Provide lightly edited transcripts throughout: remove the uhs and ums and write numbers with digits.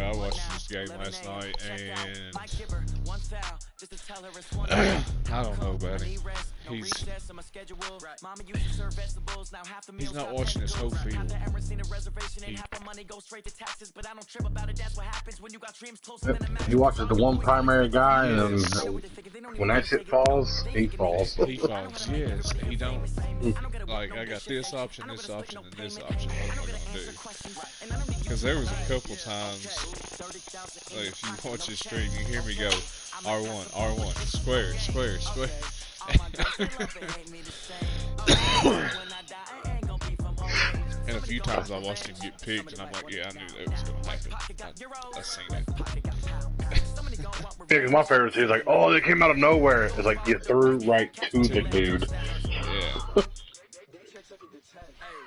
I watched this game last night, and I don't know about him. He's not watching his whole field. He watches the one primary guy, and when that shit falls, he falls. He falls, yes. He don't, like, I got this option, and this option. What am I going to do? Because there was a couple times, like, if you watch this stream, you hear me go, R1, R1, square, square, square. And a few times I watched him get picked, and I'm like, yeah, I knew that was going to happen. I seen it. Yeah, cause my favorite is like, oh, they came out of nowhere. It's like, you threw right to the dude. Yeah.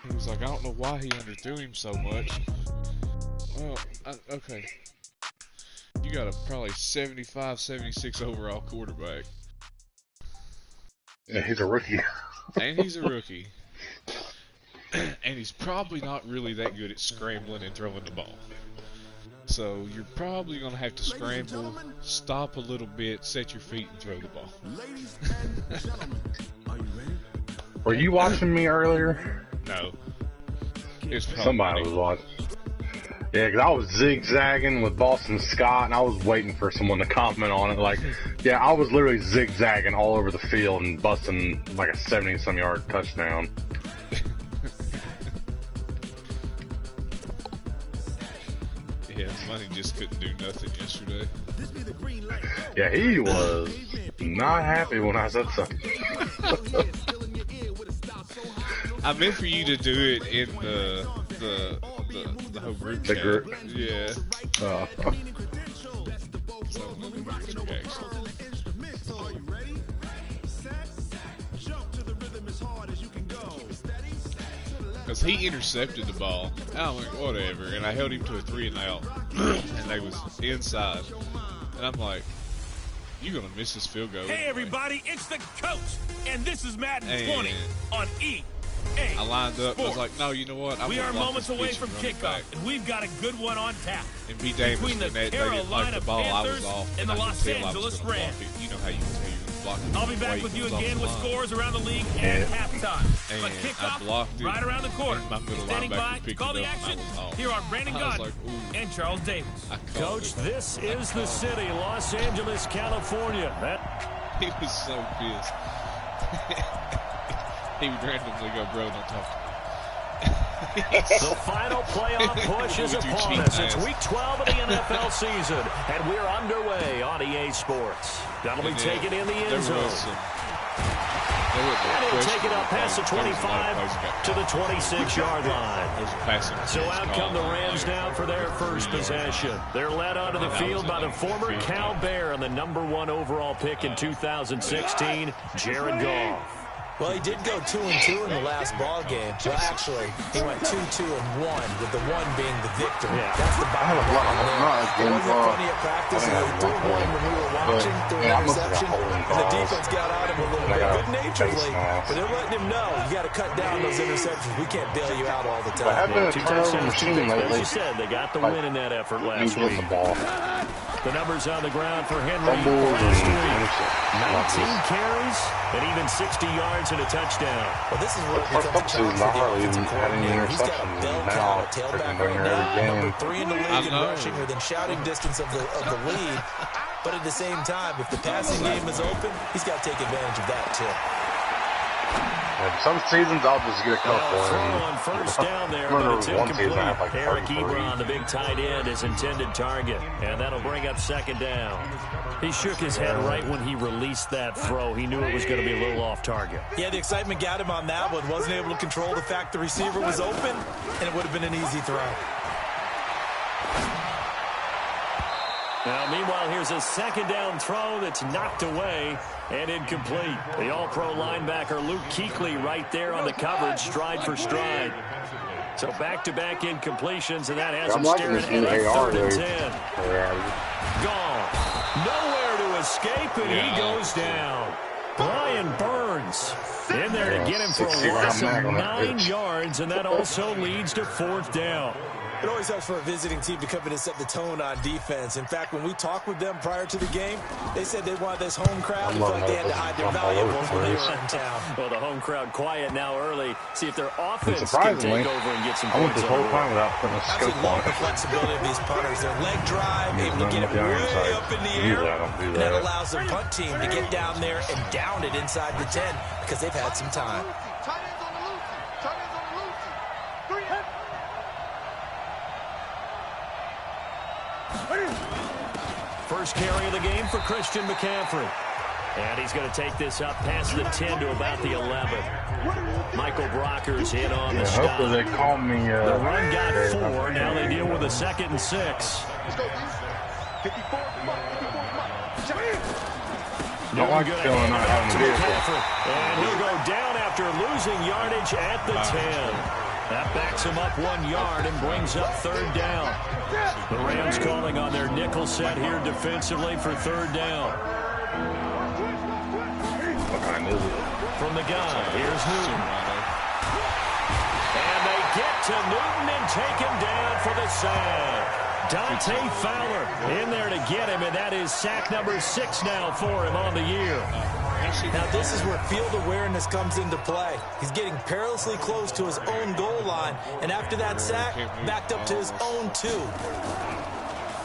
He was like, I don't know why he underthrew him so much. Well, okay. You got a probably 75, 76 overall quarterback. Yeah, he's a rookie. And he's a rookie. And he's probably not really that good at scrambling and throwing the ball. So you're probably going to have to scramble, stop a little bit, set your feet, and throw the ball. Were you watching me earlier? No. Somebody was watching. Yeah, because I was zigzagging with Boston Scott, and I was waiting for someone to comment on it. Like, yeah, I was literally zigzagging all over the field and busting like a 70-some yard touchdown. Yeah, Money just couldn't do nothing yesterday. Yeah, he was not happy when I said something. I meant for you to do it in the whole group chat. Group? Yeah. So, because he intercepted the ball. I'm like, whatever. And I held him to a 3 and out. And they was inside. And I'm like, you're going to miss this field goal. Hey, everybody, it's the coach. And this is Madden 20 on E. I lined up. I was like, no, you know what? We are moments away from kickoff, and we've got a good one on tap. And B. Davis, between the Carolina the ball, Panthers and the Los Angeles Rams. You know how you can tell you're blocking. I'll be back with you again with scores around the league at halftime. But kickoff right around the corner. Standing by, call the action. Here are Brandon Gott and Charles Davis. Coach, this is the city, Los Angeles, California. He was so pissed. He would randomly go, bro, don't talk to me. The final playoff push is upon us. It's week 12 of the NFL season, and we're underway on EA Sports. That'll be taken in the end zone. And he'll take it up past the 25 to the 26-yard line. So out come the Rams now for their first possession. They're led onto the field by the former Cal Bear and the #1 overall pick in 2016, Jared Goff. Well, he did go 2-2 in the last ball game. Well, actually, he went 2-2-1, with the 1 being the victory. Yeah. That's the bottom line there. It wasn't funny at practice. He threw one when we were watching, threw an interception, and the defense got on him a little bit. Good-naturedly, but they're letting him know, you got to cut down those interceptions. We can't bail you out all the time. Yeah, 2 touchdowns, 2 picks. As you said, they got the win in that effort last week. The numbers on the ground for Henry last week. 19 carries and even 60 yards and a touchdown. Well, this is what becomes a challenge for the offensive coordinator. He's got a bell cow, a tailback right now, #3 in the league in rushing within shouting distance of the lead. But at the same time, if the passing game is open, he's got to take advantage of that too. Some seasons I'll just get a couple. On first down there, but it's incomplete. Eric Ebron, the big tight end, is intended target, and that'll bring up second down. He shook his head right when he released that throw. He knew it was going to be a little off target. Yeah, the excitement got him on that one. Wasn't able to control the fact the receiver was open, and it would have been an easy throw. Now, meanwhile, here's a second down throw that's knocked away and incomplete. The all-pro linebacker Luke Kuechly right there on the coverage, stride for stride. So back-to-back incompletions, and that has him staring at a 3rd and 10. Gone. Nowhere to escape, and he goes down. Brian Burns in there to get him for a loss of 9 yards, and that also leads to 4th down. It always helps for a visiting team to come in and set the tone on defense. In fact, when we talked with them prior to the game, they said they wanted this home crowd to feel like they had to hide their valuables when they were in town. Well, the home crowd quiet now early. See if their offense can take over and get some points. I went this whole time without putting a scope on love the flexibility of these punters. Their leg drive, able to get it way up in the air. And that allows the punt team to get down there and down it inside the 10 because they've had some time. First carry of the game for Christian McCaffrey. And he's going to take this up past the 10 to about the 11. Michael Brocker's in on the stop. Hopefully they call me. The run got 4. Now they deal with a 2nd and 6. I Newton like feeling not having a vehicle. And he'll go down after losing yardage at the 10. That backs him up 1 yard and brings up 3rd down. The Rams calling on their nickel set here defensively for 3rd down. From the gun, here's Newton. And they get to Newton and take him down for the sack. Dante Fowler in there to get him, and that is sack number 6 now for him on the year. Now this is where field awareness comes into play. He's getting perilously close to his own goal line, and after that sack, backed up to his own 2.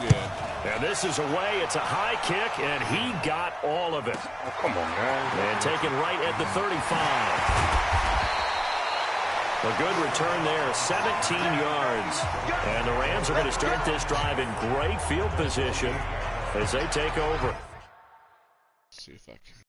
Yeah. And this is away. It's a high kick, and he got all of it. Oh, come on, man. And taken right at the 35. A good return there, 17 yards. And the Rams are going to start this drive in great field position as they take over. Let's see if I can.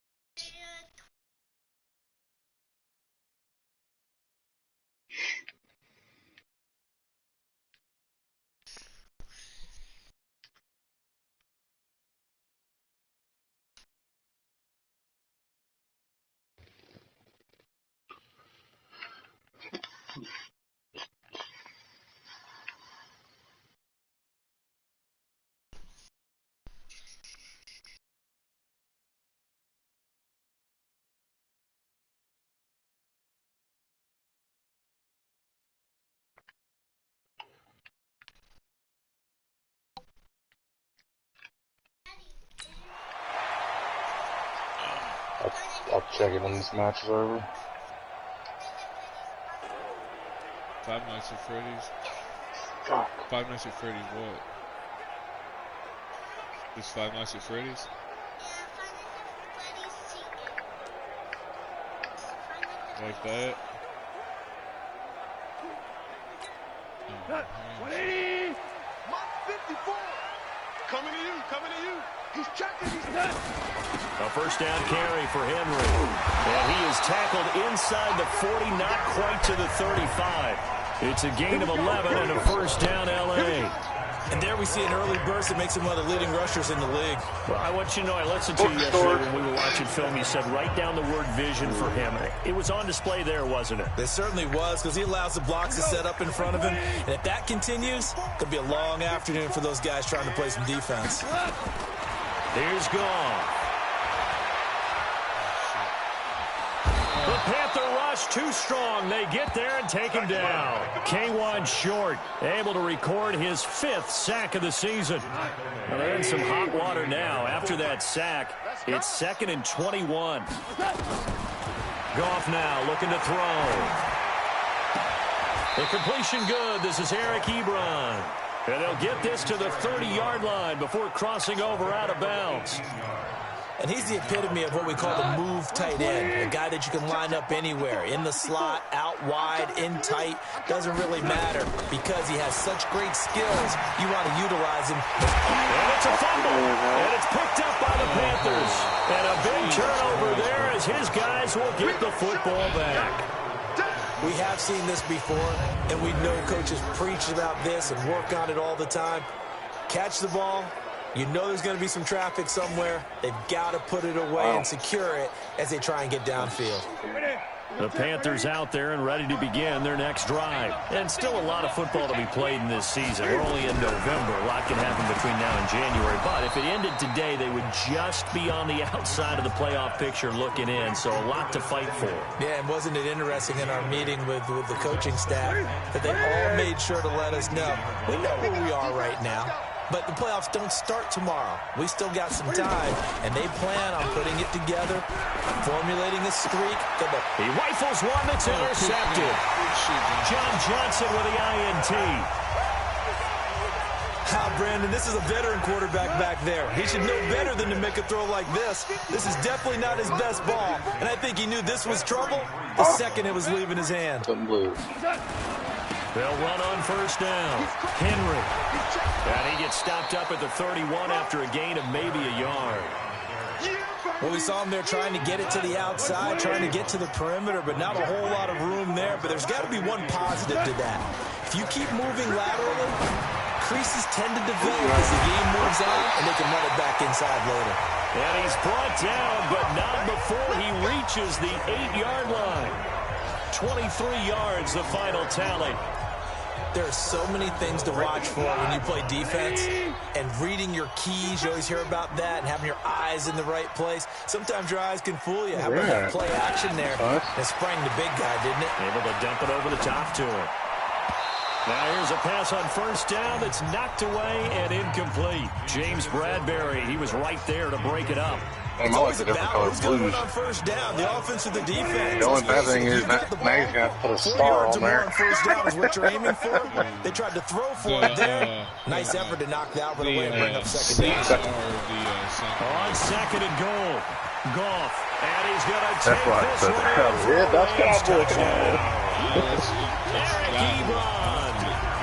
I'll check it when this match is over. Five Nights at Freddy's. God. Five Nights at Freddy's what? It's Five Nights at Freddy's? Like that? 180! Mark 54! Coming to you! He's checking, he's done! A first down carry for Henry. And he is tackled inside the 40, not quite to the 35. It's a gain of 11 and a first down L.A. And there we see an early burst that makes him one of the leading rushers in the league. Well, I want you to know, I listened to you yesterday when we were watching film. You said write down the word vision for him. It was on display there, wasn't it? It certainly was, because he allows the blocks to set up in front of him. And if that continues, it could be a long afternoon for those guys trying to play some defense. Here's Goff. The Panther rush too strong. They get there and take him down. K1 Short able to record his 5th sack of the season. Well, they're in some hot water now. After that sack, it's 2nd and 21. Goff now looking to throw. The completion good. This is Eric Ebron. And they'll get this to the 30-yard line before crossing over out of bounds. And he's the epitome of what we call the move tight end, a guy that you can line up anywhere, in the slot, out wide, in tight, doesn't really matter because he has such great skills, you want to utilize him. And it's a fumble, and it's picked up by the Panthers. And a big turnover there as his guys will get the football back. We have seen this before, and we know coaches preach about this and work on it all the time. Catch the ball. You know there's going to be some traffic somewhere. They've got to put it away and secure it as they try and get downfield. The Panthers out there and ready to begin their next drive. And still a lot of football to be played in this season. We're only in November. A lot can happen between now and January. But if it ended today, they would just be on the outside of the playoff picture looking in. So a lot to fight for. Yeah, and wasn't it interesting in our meeting with the coaching staff that they all made sure to let us know, we know where we are right now. But the playoffs don't start tomorrow. We still got some time, and they plan on putting it together, formulating a streak. He rifles one that's intercepted. John Johnson with the INT. Brandon, this is a veteran quarterback back there. He should know better than to make a throw like this. This is definitely not his best ball, and I think he knew this was trouble the second it was leaving his hand. They'll run on first down. Henry. And he gets stopped up at the 31 after a gain of maybe a yard. Well, we saw him there trying to get it to the outside, trying to get to the perimeter, but not a whole lot of room there. But there's got to be one positive to that. If you keep moving laterally, creases tend to develop as the game moves on, and they can run it back inside later. And he's brought down, but not before he reaches the 8-yard line. 23 yards, the final tally. There are so many things to watch for when you play defense, and reading your keys, you always hear about that, and having your eyes in the right place. Sometimes your eyes can fool you. How about that play action there? It sprang the big guy, didn't it? Able to dump it over the top to him. Now here's a pass on first down that's knocked away and incomplete. James Bradbury, he was right there to break it up. It's always about who's going to win on first down, the offense or the defense. The only bad thing is that now he's going to put a star on there. On first down is what you're aiming for. They tried to throw for it there. Nice effort to knock that one away and bring up second down. On second and goal. Goff. And he's going to take this one. Yeah, that's touchdown. Eric Ebron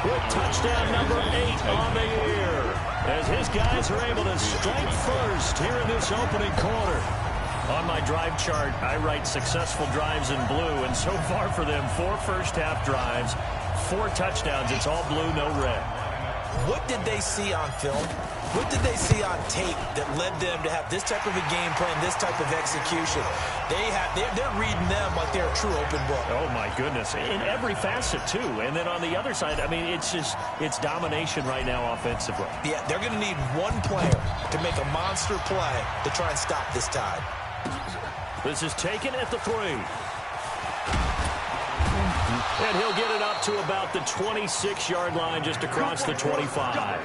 with touchdown number 8 on the year, as his guys are able to strike first here in this opening quarter. On my drive chart, I write successful drives in blue, and so far for them, 4 first-half drives, 4 touchdowns. It's all blue, no red. What did they see on film? What did they see on tape that led them to have this type of a game plan, this type of execution? They're reading them like they're a true open book. Oh, my goodness. In every facet, too. And then on the other side, I mean, it's domination right now offensively. Yeah, they're going to need one player to make a monster play to try and stop this tide. This is taken at the 3. And he'll get it up to about the 26-yard line, just across the 25.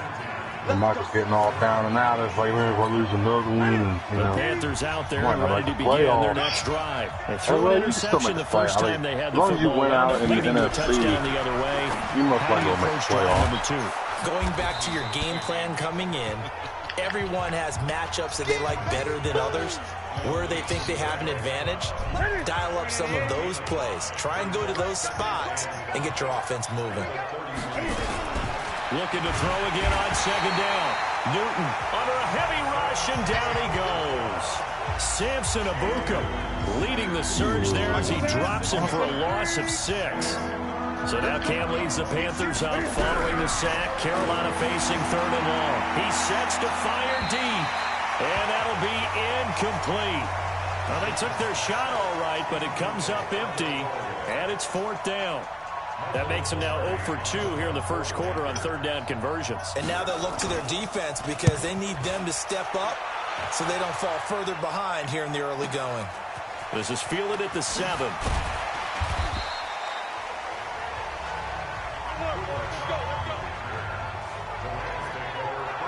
The Michael's getting all down and out. It's like we're losing another one. The Panthers out there ready to begin their next drive. They threw an interception the first time they had the football. As long as you went out in the NFC, the other way, you must like to make a playoff. Going back to your game plan coming in, everyone has matchups that they like better than others. Where they think they have an advantage, dial up some of those plays. Try and go to those spots and get your offense moving. Looking to throw again on second down. Newton under a heavy rush, and down he goes. Samson Abuka leading the surge there as he drops him for a loss of 6. So now Cam leads the Panthers up following the sack. Carolina facing 3rd and long. He sets to fire deep, and that'll be incomplete. Well, they took their shot all right, but it comes up empty, and it's 4th down. That makes them now 0 for 2 here in the first quarter on 3rd down conversions. And now they'll look to their defense because they need them to step up so they don't fall further behind here in the early going. This is fielded at the 7.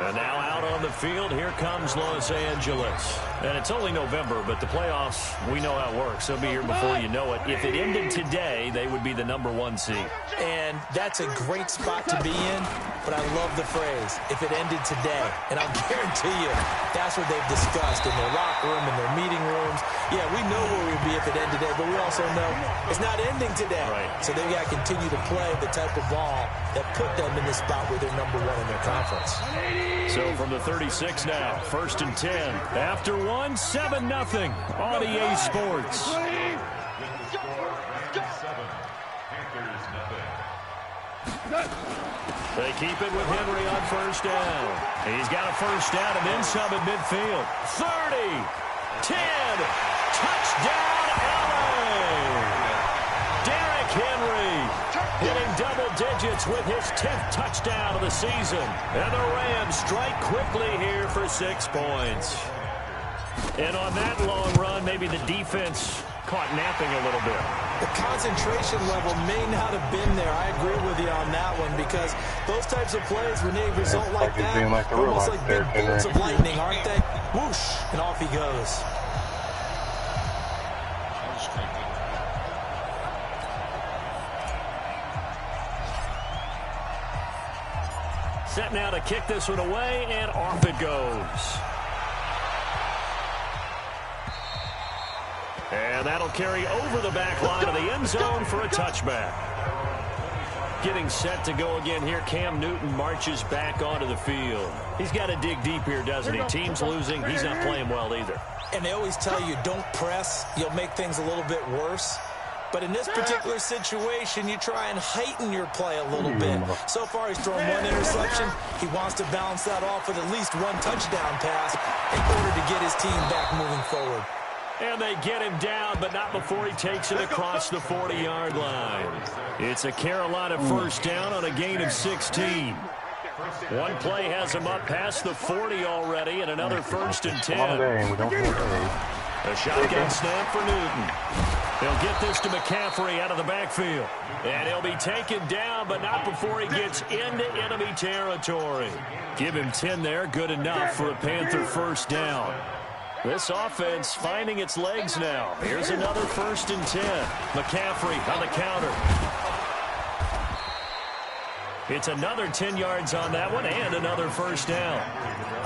And now out on the field, here comes Los Angeles. And it's only November, but the playoffs, we know how it works. They'll be here before you know it. If it ended today, they would be the number 1 seed. And that's a great spot to be in, but I love the phrase, if it ended today. And I'll guarantee you, that's what they've discussed in their locker room, in their meeting rooms. Yeah, we know where we'd be if it ended today, but we also know it's not ending today. Right. So they've got to continue to play the type of ball that put them in the spot where they're number 1 in their conference. So from the 36 now, 1st and 10. After 1, 7-0 on EA Sports. They keep it with Henry on first down. He's got a first down and then some at midfield. 30, 10, touchdown LA. Henry hitting double digits with his 10th touchdown of the season. And the Rams strike quickly here for 6 points. And on that long run, maybe the defense caught napping a little bit. The concentration level may not have been there. I agree with you on that one, because those types of plays, when they result like that, almost like big bolts of lightning, aren't they? Whoosh, and off he goes. Set now to kick this one away, and off it goes. And that'll carry over the back line of the end zone for a touchback. Getting set to go again here, Cam Newton marches back onto the field. He's got to dig deep here, doesn't he? Team's losing. He's not playing well either. And they always tell you, don't press. You'll make things a little bit worse. But in this particular situation, you try and heighten your play a little bit. So far, he's thrown 1 interception. He wants to balance that off with at least 1 touchdown pass in order to get his team back moving forward. And they get him down, but not before he takes it across the 40-yard line. It's a Carolina first down on a gain of 16. One play has him up past the 40 already, and another 1st and 10. A shotgun snap for Newton. He'll get this to McCaffrey out of the backfield. And he'll be taken down, but not before he gets into enemy territory. Give him 10 there, good enough for a Panther first down. This offense finding its legs now. Here's another 1st and 10. McCaffrey on the counter. It's another 10 yards on that one and another first down.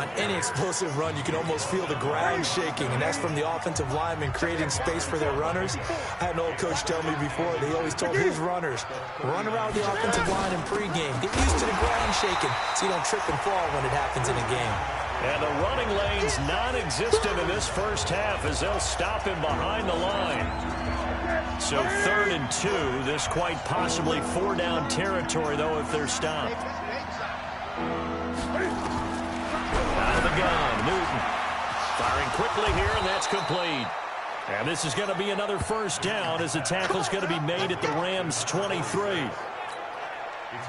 On any explosive run, you can almost feel the ground shaking, and that's from the offensive linemen creating space for their runners. I had an old coach tell me before that he always told his runners, run around the offensive line in pregame. Get used to the ground shaking so you don't trip and fall when it happens in a game. And the running lane's non-existent in this first half as they'll stop him behind the line. So 3rd and 2, this quite possibly 4-down territory, though, if they're stopped. Out of the gun, Newton. Firing quickly here, and that's complete. And this is going to be another first down as the tackle's going to be made at the Rams' 23.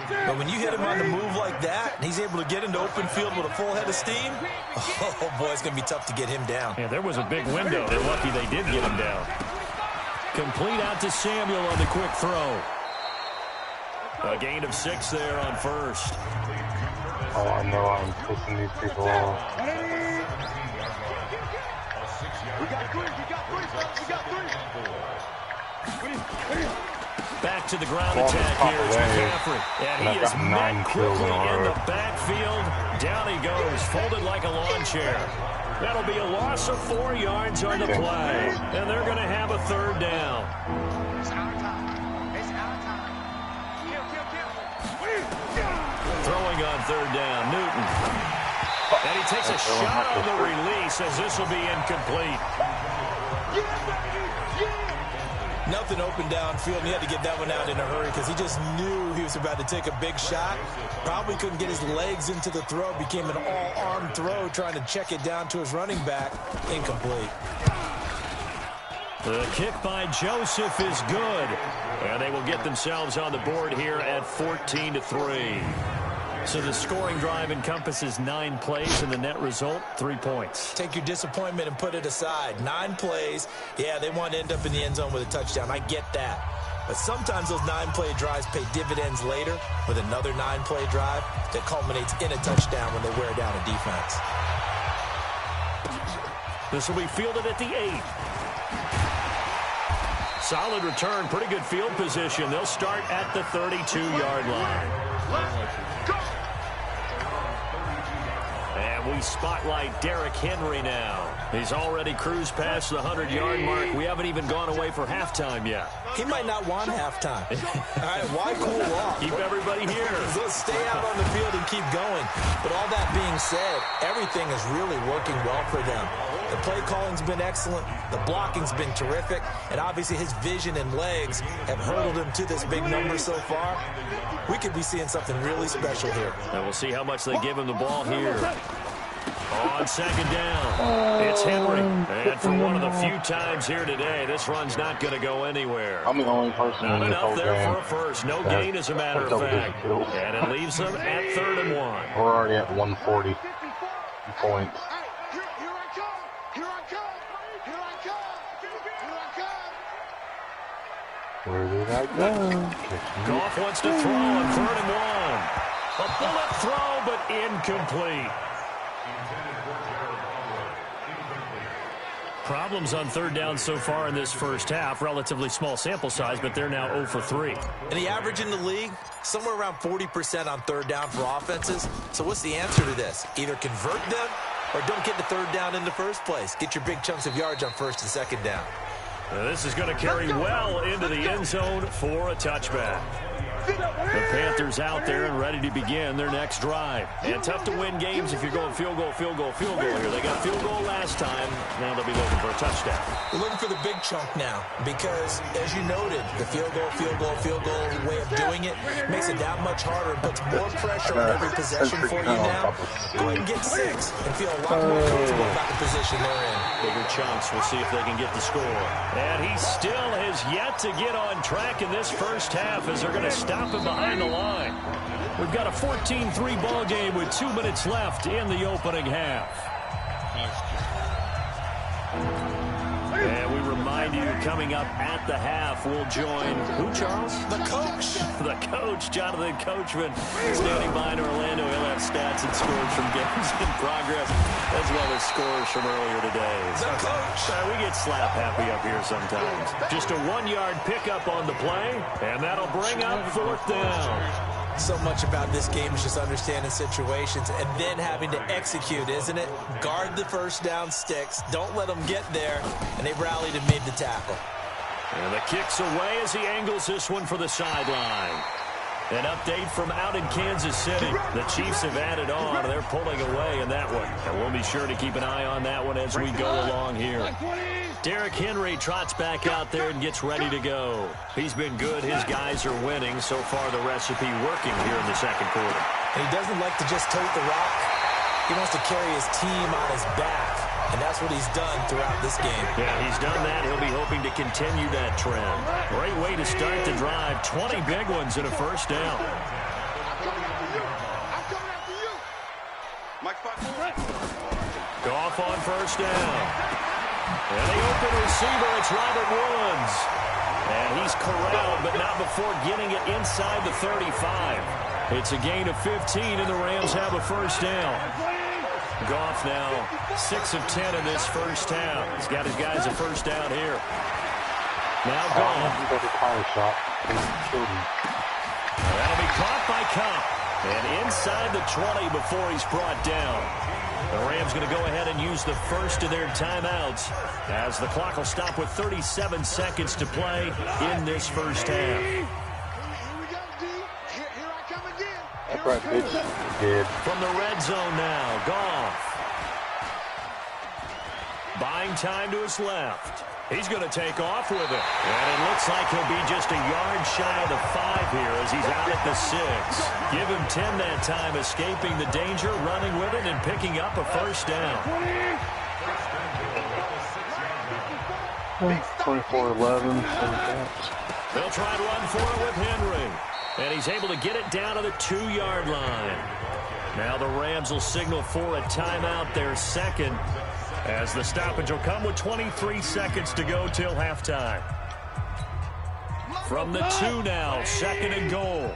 But when you hit him on the move like that, and he's able to get into open field with a full head of steam, oh, boy, it's going to be tough to get him down. Yeah, there was a big window. They're lucky they did get him down. Complete out to Samuel on the quick throw. A gain of 6 there on first. Oh, I know I'm pushing these people off. We got 3, we got 3, fellas, we got 3. Back to the ground attack here is McCaffrey. And he is met quickly in the backfield. Down he goes, folded like a lawn chair. That'll be a loss of 4 yards on the play. And they're going to have a 3rd down. It's our time. It's our time. Throwing on 3rd down, Newton. And he takes a shot on the release as this will be incomplete. Nothing open downfield, and he had to get that one out in a hurry because he just knew he was about to take a big shot. Probably couldn't get his legs into the throw. Became an all-arm throw, trying to check it down to his running back. Incomplete. The kick by Joseph is good. And they will get themselves on the board here at 14-3. So the scoring drive encompasses 9 plays, and the net result, 3 points. Take your disappointment and put it aside. 9 plays. Yeah, they want to end up in the end zone with a touchdown. I get that. But sometimes those 9-play drives pay dividends later with another 9-play drive that culminates in a touchdown when they wear down a defense. This will be fielded at the 8. Solid return, pretty good field position. They'll start at the 32-yard line. And we spotlight Derrick Henry now. He's already cruised past the 100-yard mark. We haven't even gone away for halftime yet. He might not want halftime. All right, why cool off? Keep everybody here. Let's stay out on the field and keep going. But all that being said, everything is really working well for them. The play calling's been excellent. The blocking's been terrific. And obviously his vision and legs have hurdled him to this big number so far. We could be seeing something really special here. And we'll see how much they give him the ball here. On second down, it's Henry. And for one of the few times here today, this run's not going to go anywhere. I'm the only person Not in this enough whole there game. for a first. No gain, as a matter of fact. And it leaves them at 3rd and 1. We're already at 140 points. Where did I go? Goff wants to throw on 3rd and 1. A bullet throw, but incomplete. Problems on 3rd down so far in this first half. Relatively small sample size, but they're now 0 for 3. And the average in the league, somewhere around 40% on 3rd down for offenses. So what's the answer to this? Either convert them or don't get the 3rd down in the first place. Get your big chunks of yards on 1st and 2nd down. This is going to carry well into the end zone for a touchback. The Panthers out there and ready to begin their next drive. And tough to win games if you're going field goal here. They got field goal last time. Now they'll be looking for a touchdown. We're looking for the big chunk now because, as you noted, the field goal way of doing it makes it that much harder and puts more pressure on every possession for you now. Go ahead and get 6 and feel a lot more comfortable about the position they're in. Bigger chunks. We'll see if they can get the score. And he still has yet to get on track in this first half as they're going to stop him behind the line. We've got a 14-3 ball game with 2 minutes left in the opening half. And we remind you, coming up at the half, we'll join who, Charles? The coach. The coach, Jonathan Coachman, standing by in Orlando. He'll have stats and scores from games in progress, as well as scores from earlier today. The coach. We get slap happy up here sometimes. Just a 1-yard pickup on the play, and that'll bring up 4th down. So much about this game is just understanding situations and then having to execute, isn't it? Guard the first down sticks. Don't let them get there. And they rallied and made the tackle. And the kick's away as he angles this one for the sideline. An update from out in Kansas City. The Chiefs have added on. They're pulling away in that one. And we'll be sure to keep an eye on that one as we go along here. Derrick Henry trots back out there and gets ready to go. He's been good. His guys are winning. So far, the recipe working here in the second quarter. And he doesn't like to just tote the rock. He wants to carry his team on his back. And that's what he's done throughout this game. Yeah, he's done that. He'll be hoping to continue that trend. Great way to start the drive. 20 big ones and a first down. Goff on first down. And the open receiver, it's Robert Woods. And he's corralled, but not before getting it inside the 35. It's a gain of 15, and the Rams have a first down. Goff now 6 of 10 in this first half. He's got his guys a first down here. Now Goff. That'll be caught by Cup. And inside the 20 before he's brought down. The Rams going to go ahead and use the first of their timeouts as the clock will stop with 37 seconds to play in this first half. Right, bitch. Good. From the red zone now, Goff. Buying time to his left. He's going to take off with it. And it looks like he'll be just a yard shy of the 5 here as he's out at the 6. Give him 10 that time, escaping the danger, running with it, and picking up a first down. 24-11. They'll try and run for it with Henry. And he's able to get it down to the 2-yard line. Now the Rams will signal for a timeout, their second, as the stoppage will come with 23 seconds to go till halftime. From the 2 now, 2nd and goal.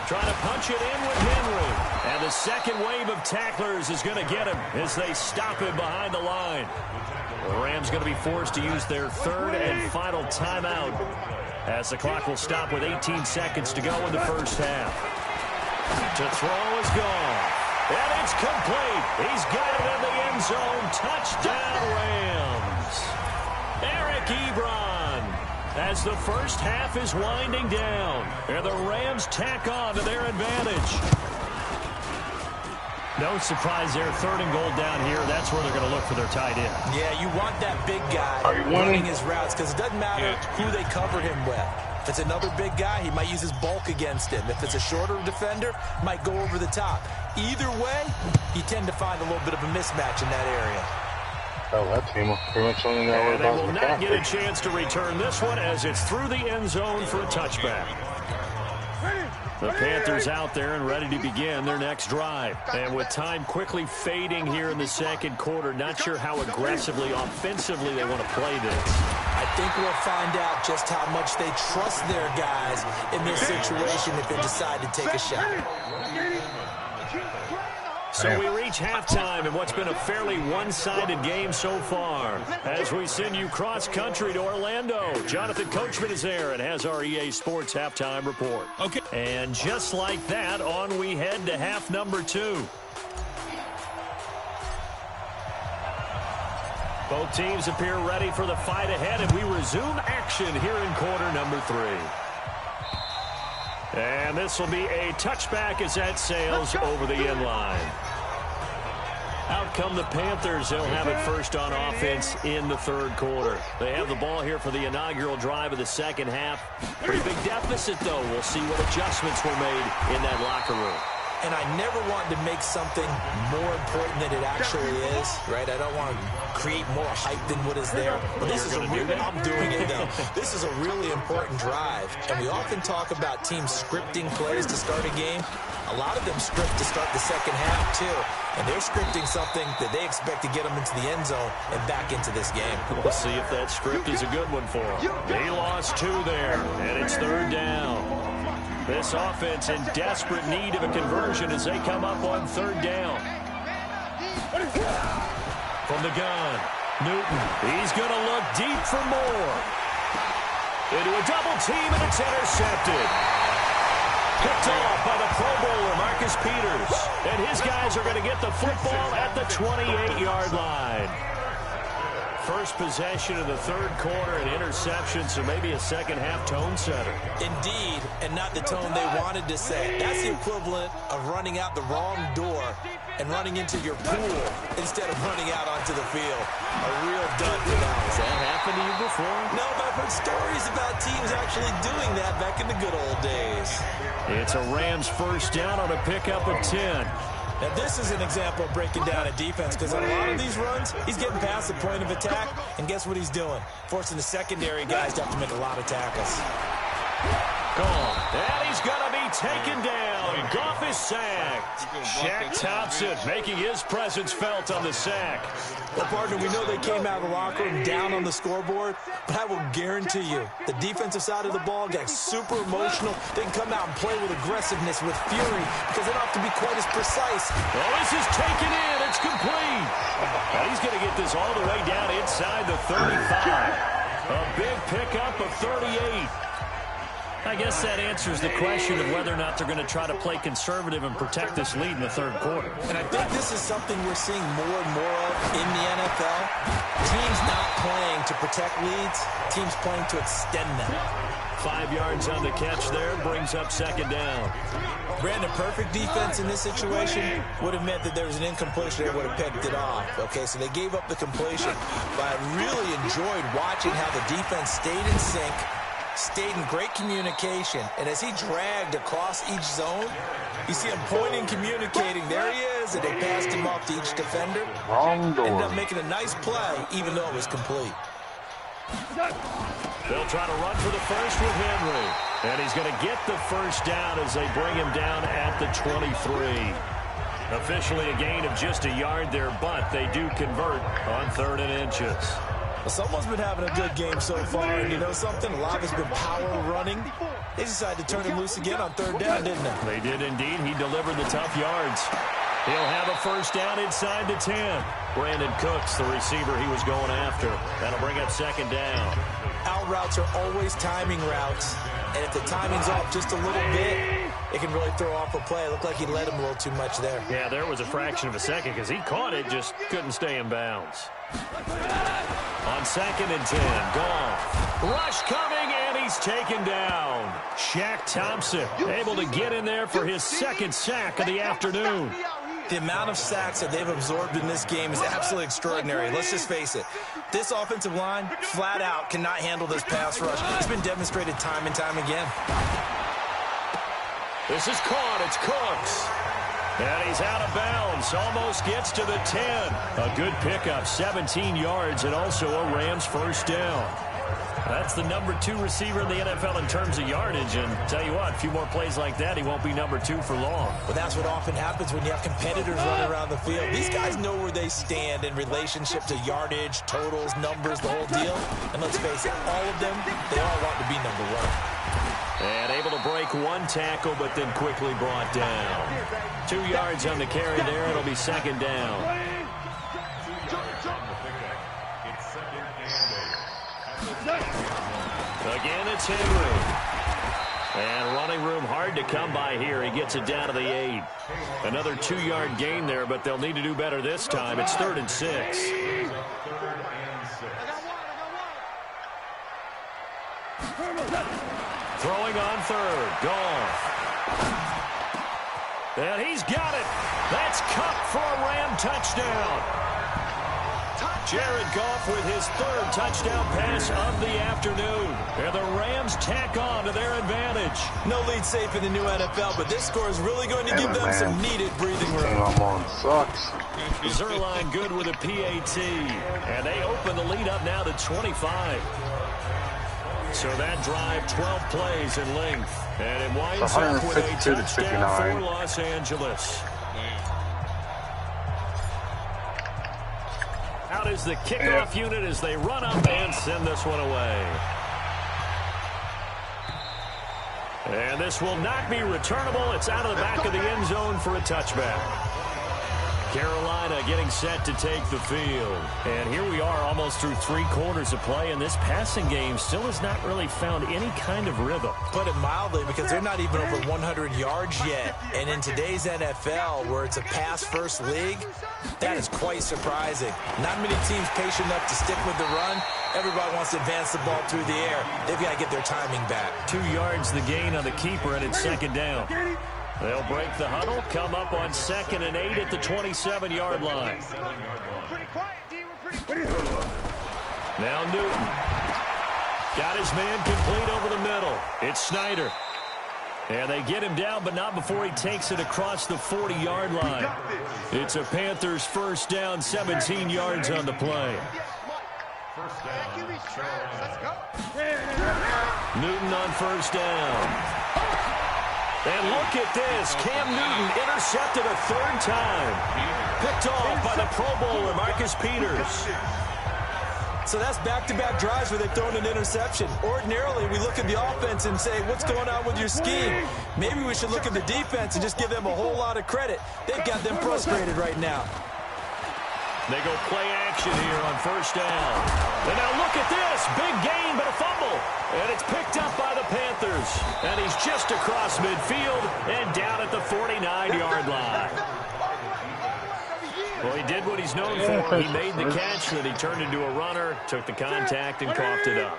Trying to punch it in with Henry. And the second wave of tacklers is going to get him as they stop him behind the line. The Rams going to be forced to use their 3rd and final timeout as the clock will stop with 18 seconds to go in the first half. To throw is gone. And it's complete. He's got it in the end zone. Touchdown, Rams. Eric Ebron as the first half is winding down. And the Rams tack on to their advantage. No surprise there. 3rd and goal down here. That's where they're going to look for their tight end. Yeah, you want that big guy running his routes because it doesn't matter who they cover him with. If it's another big guy, he might use his bulk against him. If it's a shorter defender, might go over the top. Either way, you tend to find a little bit of a mismatch in that area. Oh, that team will pretty much only know and they about will not get a chance to return this one as it's through the end zone for a touchback. The Panthers out there and ready to begin their next drive. And with time quickly fading here in the 2nd quarter, not sure how aggressively, offensively they want to play this. I think we'll find out just how much they trust their guys in this situation if they decide to take a shot. So we reach halftime in what's been a fairly one-sided game so far. As we send you cross-country to Orlando, Jonathan Coachman is there and has our EA Sports halftime report. Okay. And just like that, on we head to half number 2. Both teams appear ready for the fight ahead, and we resume action here in quarter number 3. And this will be a touchback as that sails over the end line. Out come the Panthers. They'll have it first on offense in the 3rd quarter. They have the ball here for the inaugural drive of the 2nd half. Pretty big deficit, though. We'll see what adjustments were made in that locker room. And I never want to make something more important than it actually is, right? I don't want to create more hype than what is there. But this is a really, I'm doing it though. This is a really important drive. And we often talk about teams scripting plays to start a game. A lot of them script to start the 2nd half too. And they're scripting something that they expect to get them into the end zone and back into this game. We'll see if that script is a good one for them. He lost 2 there, and it's 3rd down. This offense in desperate need of a conversion as they come up on 3rd down. From the gun, Newton. He's going to look deep for more. Into a double team, and it's intercepted. Picked off by the Pro Bowler, Marcus Peters. And his guys are going to get the football at the 28-yard line. First possession of the 3rd quarter, an interception, so maybe a 2nd half tone setter. Indeed, and not the tone they wanted to set. That's the equivalent of running out the wrong door and running into your pool instead of running out onto the field. A real dud for that. Has that happened to you before? No, but I've heard stories about teams actually doing that back in the good old days. It's a Rams first down on a pickup of 10. Now, this is an example of breaking down a defense because on a lot of these runs, he's getting past the point of attack, and guess what he's doing? Forcing the secondary guys to have to make a lot of tackles. Gone. And he's going to be taken down. Goff is sacked. Shaq Thompson making his presence felt on the sack. Well, partner, we know they came out of the locker room down on the scoreboard, but I will guarantee you the defensive side of the ball got super emotional. They can come out and play with aggressiveness, with fury, because they don't have to be quite as precise. Well, this is taken in. It's complete. Now he's going to get this all the way down inside the 35. A big pickup of 38. I guess that answers the question of whether or not they're going to try to play conservative and protect this lead in the 3rd quarter. And I think this is something we're seeing more and more of in the NFL. Teams not playing to protect leads, teams playing to extend them. 5 yards on the catch there, brings up 2nd down. Brandon, perfect defense in this situation would have meant that there was an incompletion. They would have picked it off. Okay, so they gave up the completion. But I really enjoyed watching how the defense stayed in sync, stayed in great communication, and as he dragged across each zone, you see him pointing, communicating. There he is, and they passed him off to each defender. Wrong door. Ended up making a nice play, even though it was complete. They'll try to run for the first with Henry, and he's going to get the first down as they bring him down at the 23. Officially a gain of just a yard there, but they do convert on 3rd and inches. Well, someone's been having a good game so far, and you know something? A lot has been power running. They decided to turn him loose again on 3rd down, didn't they? They did indeed. He delivered the tough yards. He'll have a first down inside the 10. Brandon Cooks, the receiver he was going after. That'll bring up 2nd down. Out routes are always timing routes, and if the timing's off just a little bit, it can really throw off a play. It looked like he led him a little too much there. Yeah, there was a fraction of a second because he caught it, just couldn't stay in bounds. On 2nd and 10, Goff. Rush coming, and he's taken down. Shaq Thompson able to get in there for his 2nd sack of the afternoon. The amount of sacks that they've absorbed in this game is absolutely extraordinary. Let's just face it. This offensive line, flat out, cannot handle this pass rush. It's been demonstrated time and time again. This is caught. It's Cooks. And he's out of bounds. Almost gets to the 10. A good pickup, 17 yards, and also a Rams first down. That's the number 2 receiver in the NFL in terms of yardage. And tell you what, a few more plays like that, he won't be number 2 for long. But that's what often happens when you have competitors running around the field. These guys know where they stand in relationship to yardage, totals, numbers, the whole deal. And let's face it, all of them, they all want to be number 1. And able to break 1 tackle, but then quickly brought down. 2 yards on the carry there. It'll be second down. Again, it's Henry. And running room hard to come by here. He gets it down to the 8. Another 2-yard gain there, but they'll need to do better this time. It's 3rd and 6. Throwing on 3rd. Goff. And he's got it. That's Cup for a Ram touchdown. Jared Goff with his 3rd touchdown pass of the afternoon. And the Rams tack on to their advantage. No lead safe in the new NFL, but this score is really going to give them some needed breathing room. I'm on sucks. Zerline good with a PAT. And they open the lead up now to 25. So that drive, 12 plays in length. And it winds up with a touchdown for Los Angeles. Out is the kickoff unit as they run up and send this one away. And this will not be returnable. It's out of the back of the end zone for a touchback. Carolina getting set to take the field. And here we are almost through 3 quarters of play, and this passing game still has not really found any kind of rhythm. Put it mildly, because they're not even over 100 yards yet. And in today's NFL, where it's a pass-first league, that is quite surprising. Not many teams patient enough to stick with the run. Everybody wants to advance the ball through the air. They've got to get their timing back. 2 yards the gain on the keeper, and it's second down. They'll break the huddle, come up on 2nd and 8 at the 27-yard line. Now Newton. Got his man complete over the middle. It's Snyder. And they get him down, but not before he takes it across the 40-yard line. It's a Panthers first down, 17 yards on the play. Newton on first down. And look at this. Cam Newton intercepted a 3rd time. Picked off by the Pro Bowler, Marcus Peters. So that's back-to-back drives where they've thrown an interception. Ordinarily, we look at the offense and say, what's going on with your scheme? Maybe we should look at the defense and just give them a whole lot of credit. They've got them frustrated right now. They go play action here on first down. And now look at this. Big gain, but a fumble. And it's picked up by the Panthers. And he's just across midfield and down at the 49-yard line. Well, he did what he's known for. He made the catch, then he turned into a runner, took the contact, and coughed it up.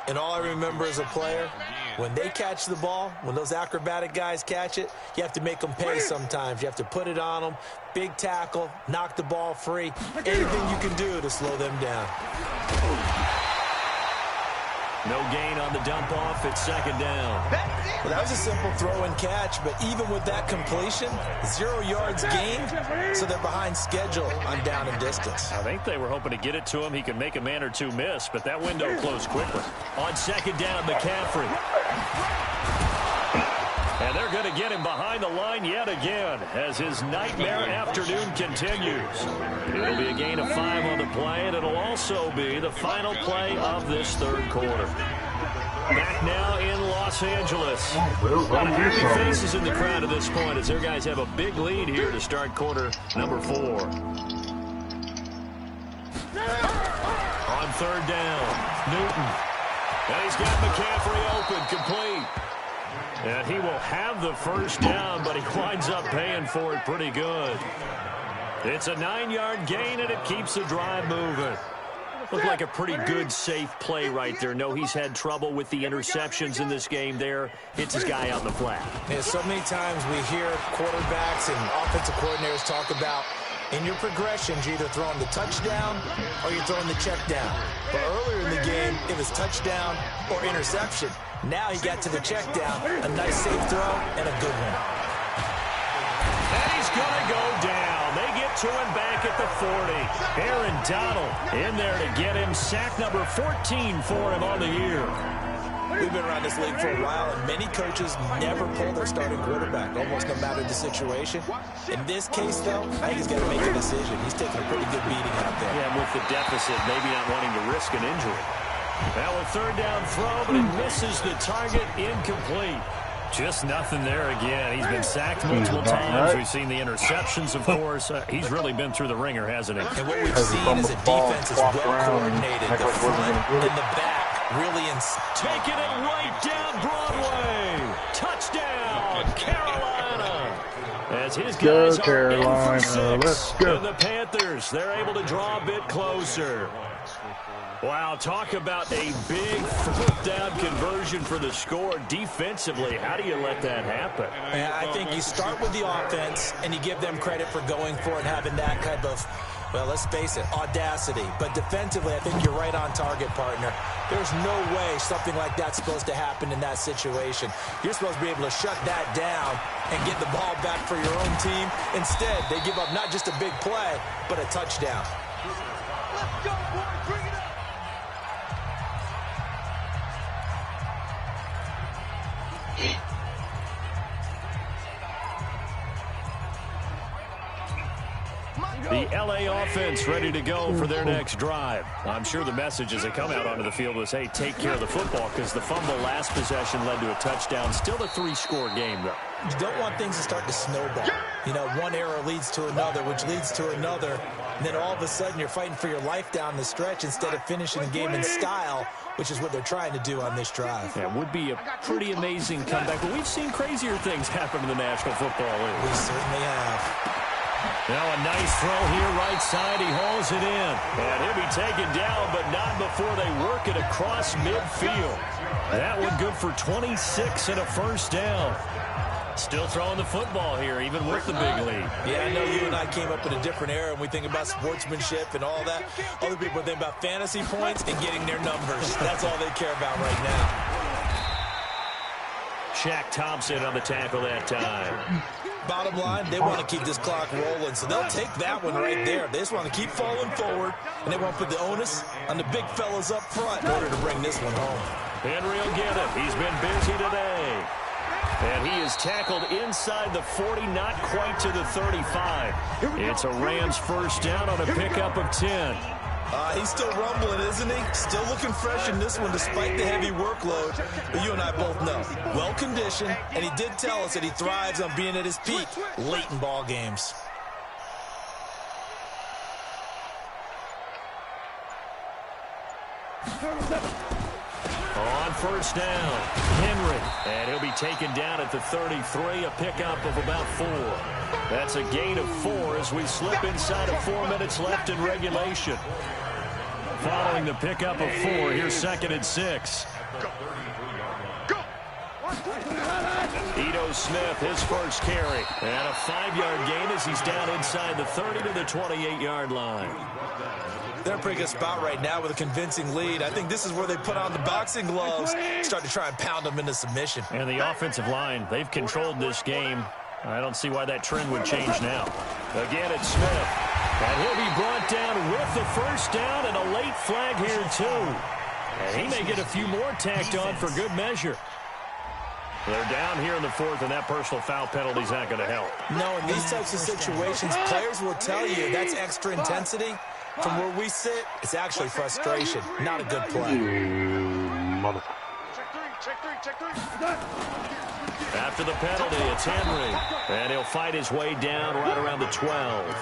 And all I remember as a player, when they catch the ball, when those acrobatic guys catch it, you have to make them pay sometimes. You have to put it on them, big tackle, knock the ball free, anything you can do to slow them down. No gain on the dump off. It's second down. Well, that was a simple throw and catch, but even with that completion, 0 yards gained, so they're behind schedule on down and distance. I think they were hoping to get it to him. He could make a man or two miss, but that window closed quickly. On second down, McCaffrey. And they're going to get him behind the line yet again as his nightmare afternoon continues. It'll be a gain of 5 on the play, and it'll also be the final play of this 3rd quarter. Back now in Los Angeles. A lot of happy faces in the crowd at this point as their guys have a big lead here to start quarter number 4. On 3rd down, Newton. And he's got McCaffrey open, complete. And he will have the first down, but he winds up paying for it pretty good. It's a 9-yard gain, and it keeps the drive moving. Looked like a pretty good, safe play right there. No, he's had trouble with the interceptions in this game there. Hits his guy out in the flat. Yeah, so many times we hear quarterbacks and offensive coordinators talk about in your progressions, you're either throwing the touchdown or you're throwing the check down. But earlier in the game, it was touchdown or interception. Now he got to the check down, a nice safe throw, and a good one. And he's going to go down. They get to him back at the 40. Aaron Donald in there to get him. Sack number 14 for him on the year. We've been around this league for a while, and many coaches never pull their starting quarterback, almost no matter the situation. In this case, though, I think he's got to make a decision. He's taking a pretty good beating out there. Yeah, with the deficit, maybe not wanting to risk an injury. Now a third down throw, but he misses the target, incomplete. Just nothing there again. He's been sacked multiple times. We've seen the interceptions, of course. He's really been through the ringer, hasn't he? And what we've seen is a defense is well-coordinated. The front and the back really taking it right down Broadway. Touchdown, Carolina. As his guys are in for 6. Let's go. And the Panthers, they're able to draw a bit closer. Wow, talk about a big fourth down conversion for the score defensively. How do you let that happen? I think you start with the offense and you give them credit for going for it and having that kind of, well, let's face it, audacity. But defensively, I think you're right on target, partner. There's no way something like that's supposed to happen in that situation. You're supposed to be able to shut that down and get the ball back for your own team. Instead, they give up not just a big play, but a touchdown. Let's go, boys. Bring it up. The LA offense ready to go for their next drive. I'm sure the message as they come out onto the field was, hey, take care of the football, because the fumble last possession led to a touchdown. Still a 3-score game, though. You don't want things to start to snowball. You know, one error leads to another, which leads to another. And then all of a sudden you're fighting for your life down the stretch instead of finishing the game in style, which is what they're trying to do on this drive. Yeah, it would be a pretty amazing comeback, but we've seen crazier things happen in the National Football League. We certainly have. Now a nice throw here, right side. He hauls it in. And he'll be taken down, but not before they work it across midfield. That one good for 26 and a first down. Still throwing the football here, even with the big lead. Yeah, I know you and I came up in a different era, and we think about sportsmanship and all that. Other people think about fantasy points and getting their numbers. That's all they care about right now. Shaq Thompson on the tackle that time. Bottom line, they want to keep this clock rolling, so they'll take that one right there. They just want to keep falling forward, and they want to put the onus on the big fellas up front in order to bring this one home. Henry will get it. He's been busy today. And he is tackled inside the 40, not quite to the 35. It's a Rams first down on a pickup of 10. He's still rumbling, isn't he? Still looking fresh in this one despite the heavy workload. But you and I both know, well-conditioned, and he did tell us that he thrives on being at his peak late in ball games. On first down, Henry, and he'll be taken down at the 33, a pickup of about 4. That's a gain of 4 as we slip inside of 4 minutes left in regulation. Following the pickup of 4, here's 2nd and 6. Ito Smith, his first carry, and a 5-yard gain as he's down inside the 30 to the 28-yard line. They're in a pretty good spot right now with a convincing lead. I think this is where they put on the boxing gloves, start to try and pound them into submission. And the offensive line, they've controlled this game. I don't see why that trend would change now. Again, it's Smith. And he'll be brought down with the first down and a late flag here, too. And he may get a few more tacked on for good measure. They're down here in the 4th, and that personal foul penalty is not going to help. No, in these types of situations, players will tell you that's extra intensity. From where we sit, it's actually frustration, not a good play. Check three. After the penalty, it's Henry. And he'll fight his way down right around the 12.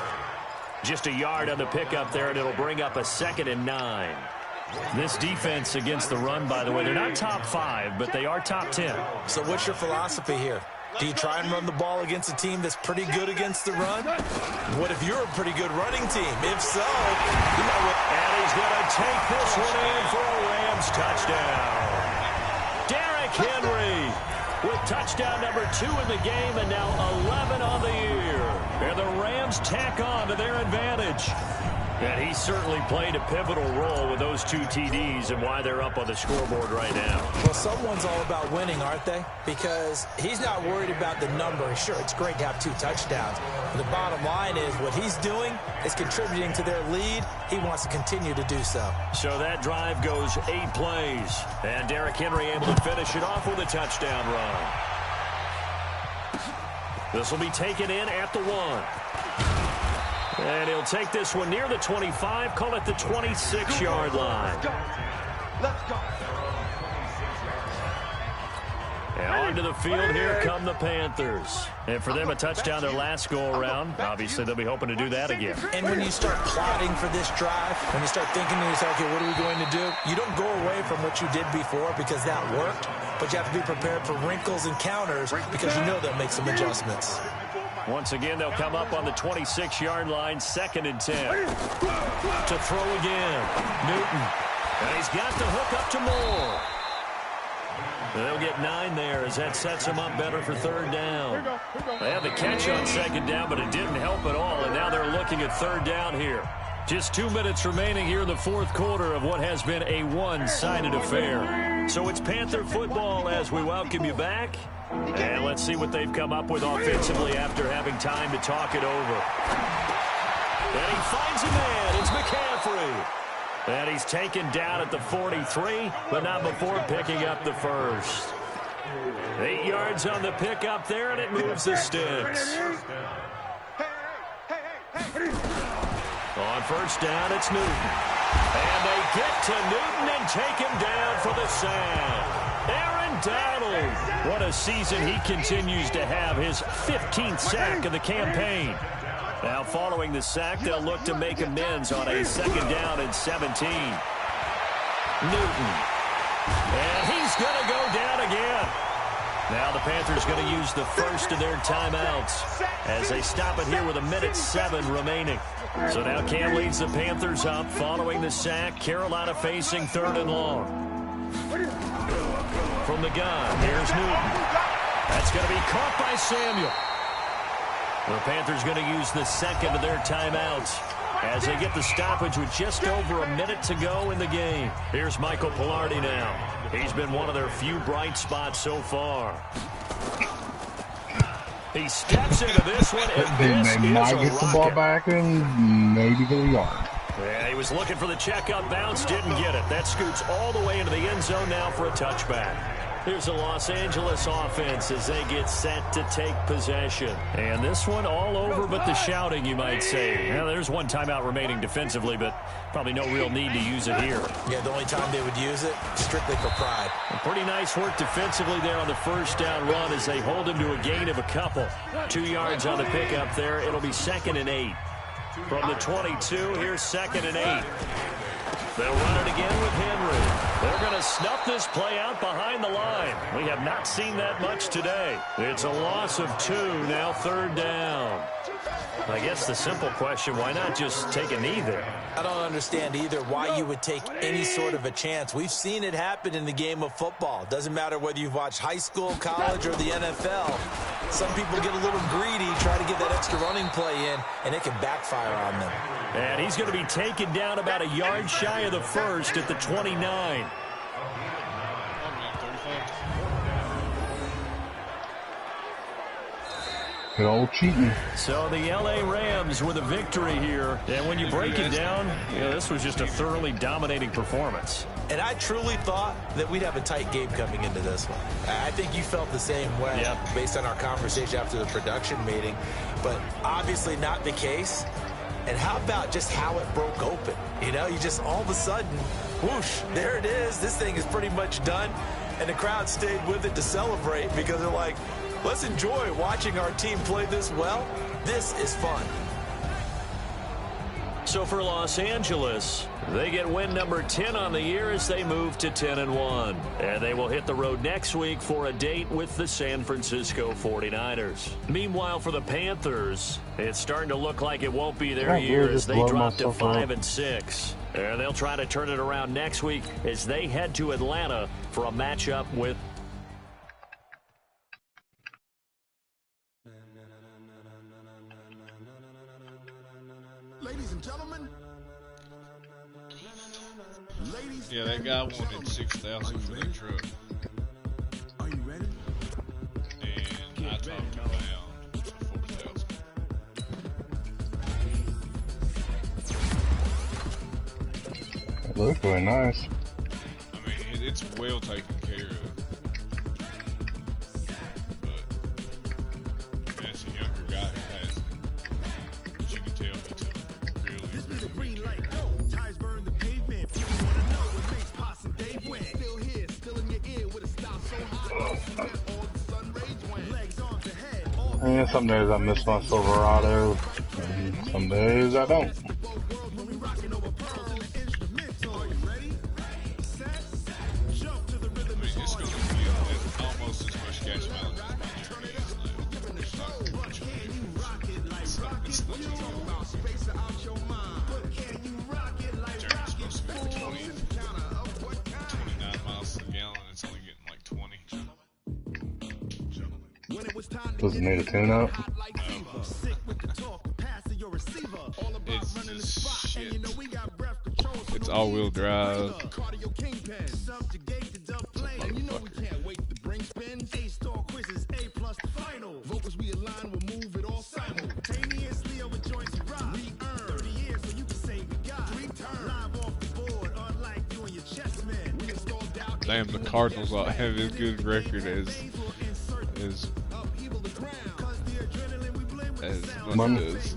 Just a yard on the pickup there, and it'll bring up a 2nd and 9. This defense against the run, by the way, they're not top 5, but they are top 10. So what's your philosophy here? Do you try and run the ball against a team that's pretty good against the run? What if you're a pretty good running team? If so, you might win. And he's going to take this one in for a Rams touchdown. Derrick Henry with touchdown number 2 in the game, and now 11 on the year. And the Rams tack on to their advantage. And he certainly played a pivotal role with those 2 TDs and why they're up on the scoreboard right now. Well, someone's all about winning, aren't they? Because he's not worried about the number. Sure, it's great to have 2 touchdowns. But the bottom line is what he's doing is contributing to their lead. He wants to continue to do so. So that drive goes 8 plays. And Derrick Henry able to finish it off with a touchdown run. This will be taken in at the 1. And he'll take this one near the 25, call it the 26-yard line. Let's go. And onto the field, here come the Panthers. And for them, a touchdown their last go-around. Obviously, they'll be hoping to do that again. And when you start plotting for this drive, when you start thinking to yourself, okay, what are we going to do? You don't go away from what you did before because that worked, but you have to be prepared for wrinkles and counters because you know they'll make some adjustments. Once again, they'll come up on the 26-yard line, 2nd and 10. To throw again, Newton. And he's got the hook up to Moore. They'll get 9 there as that sets them up better for 3rd down. They had the catch on 2nd down, but it didn't help at all, and now they're looking at 3rd down here. Just 2 minutes remaining here in the 4th quarter of what has been a one-sided affair. So it's Panther football as we welcome you back. And let's see what they've come up with offensively after having time to talk it over. And he finds a man. It's McCaffrey. And he's taken down at the 43, but not before picking up the first. 8 yards on the pickup there, and it moves the sticks. On 1st down, it's Newton. And they get to Newton and take him down for the sack. Aaron Donald. What a season he continues to have, his 15th sack of the campaign. Now following the sack, they'll look to make amends on a 2nd down and 17. Newton. And he's going to go down again. Now the Panthers going to use the first of their timeouts as they stop it here with 1:07 remaining. So now Cam leads the Panthers up following the sack. Carolina facing 3rd and long. From the gun, here's Newton. That's going to be caught by Samuel. The Panthers going to use the 2nd of their timeouts as they get the stoppage with just over a minute to go in the game. Here's Michael Pilardi now. He's been one of their few bright spots so far. He steps into this one, and this they might get the ball back and maybe get a yard. Yeah, he was looking for the check-up bounce, didn't get it. That scoots all the way into the end zone now for a touchback. Here's the Los Angeles offense as they get set to take possession. And this one all over but the shouting, you might say. Now, there's one timeout remaining defensively, but probably no real need to use it here. Yeah, the only time they would use it, strictly for pride. And pretty nice work defensively there on the 1st down run as they hold him to a gain of a couple. 2 yards on the pickup there. It'll be 2nd and 8. From the 22, here's 2nd and 8. They'll run it again with Henry. They're going to snuff this play out behind the line. We have not seen that much today. It's a loss of 2, now 3rd down. I guess the simple question, why not just take a knee there? I don't understand either why you would take any sort of a chance. We've seen it happen in the game of football. Doesn't matter whether you've watched high school, college, or the NFL. Some people get a little greedy, try to get that extra running play in, and it can backfire on them. And he's going to be taken down about a yard shy of the first at the 29. Good old cheating. So the L.A. Rams with a victory here. And when you break it down, this was just a thoroughly dominating performance. And I truly thought that we'd have a tight game coming into this one. I think you felt the same way based on our conversation after the production meeting. But obviously not the case. And how about just how it broke open? You just all of a sudden, whoosh, there it is. This thing is pretty much done. And the crowd stayed with it to celebrate because they're like, let's enjoy watching our team play this well. This is fun. So for Los Angeles, they get win number 10 on the year as they move to 10-1. And they will hit the road next week for a date with the San Francisco 49ers. Meanwhile, for the Panthers, it's starting to look like it won't be their year as they drop to 5-6. And they'll try to turn it around next week as they head to Atlanta for a matchup with... Ladies and gentlemen. Yeah, that guy wanted $6,000 for that truck. Are you ready? And I talked him down to $4,000. It looks really nice. I mean, it's well taken care of. But that's a younger guy who has it. But you can tell he took it really, really Green light, go. Tires burn the pavement. You wanna know what makes Posse Dave win? Still here, still in your ear with a style so hot. All the sun rays went. Legs on to head. And some days I miss my Silverado, and some days I don't. Does it need a tune-up? It's just shit. It's all-wheel drive. Damn, the Cardinals don't have as good a record as one does.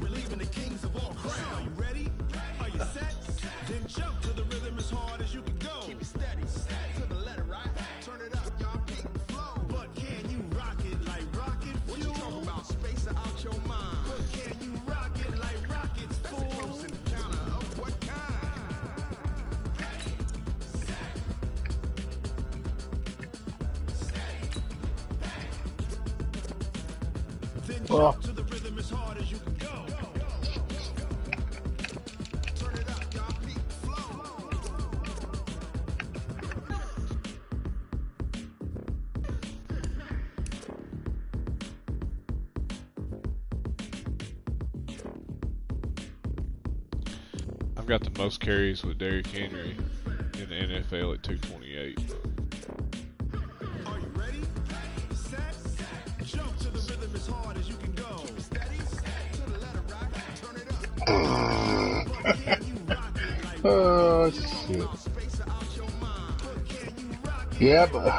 Well, I've got the most carries with Derrick Henry in the NFL at 228. Are you ready? Set. Jump to the rhythm as hard as you can go. Keep it steady. To the letter, right? Turn it up. oh shit. Yeah, but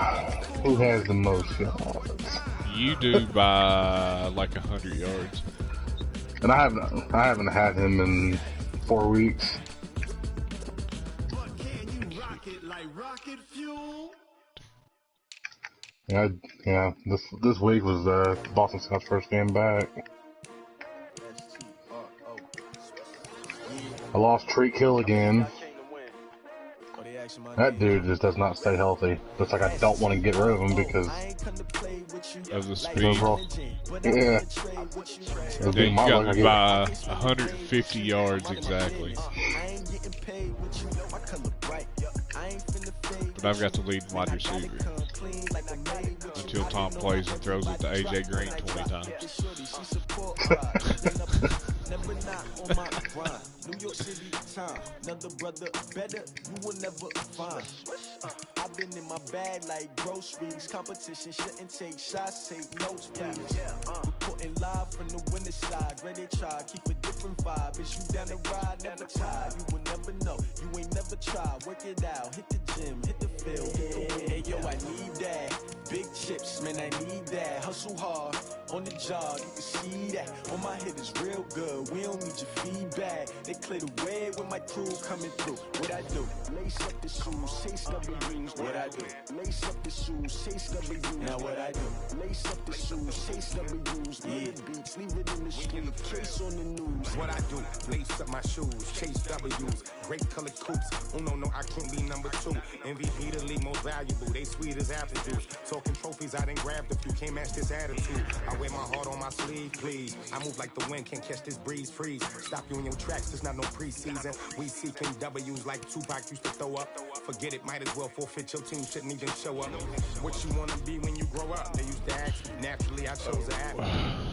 who has the most yards? You do by like 100 yards. And I haven't had him in 4 weeks. Yeah. This week was Boston Scott's first game back. I lost Treat Kill again. That dude just does not stay healthy. It's like I don't want to get rid of him because of the speed. Yeah. Yeah, you got me by 150 yards exactly. But I've got the leading wide receiver until Tom plays and throws it to AJ Green 20 times. New York City time, another brother better, you will never find. I've been in my bag like groceries, competition shouldn't take shots, take notes, please. Reporting live from the winner side, ready to try, keep a different vibe. Is you down the ride, never tired, you will never know, you ain't never tried, work it out, hit the gym, hit the field, hey yo, I need that, big chips, man, I need that, hustle hard, on the job, you can see that, on my head is real good, we don't need your feedback, they clear the way when my crew coming through, what I do, lace up the shoes, chase W's, what I do, lace up the shoes, chase W's, now what I do, lace up the shoes, chase W's, yeah, beats, leave it in the street, be a case on the news. What I do, lace up my shoes, chase W's, great color coops. Oh no, I can't be number 2. MVP the league most valuable, they sweet as apple juice. Talking trophies, I done grabbed a few, can't match this attitude. I wear my heart on my sleeve, please. I move like the wind, can't catch this breeze, freeze. Stop you in your tracks, it's not no preseason. We seeking W's like Tupac used to throw up. Forget it, might as well forfeit, your team shouldn't even show up. What you wanna be when you grow up? They used to ask, naturally I chose the athlete.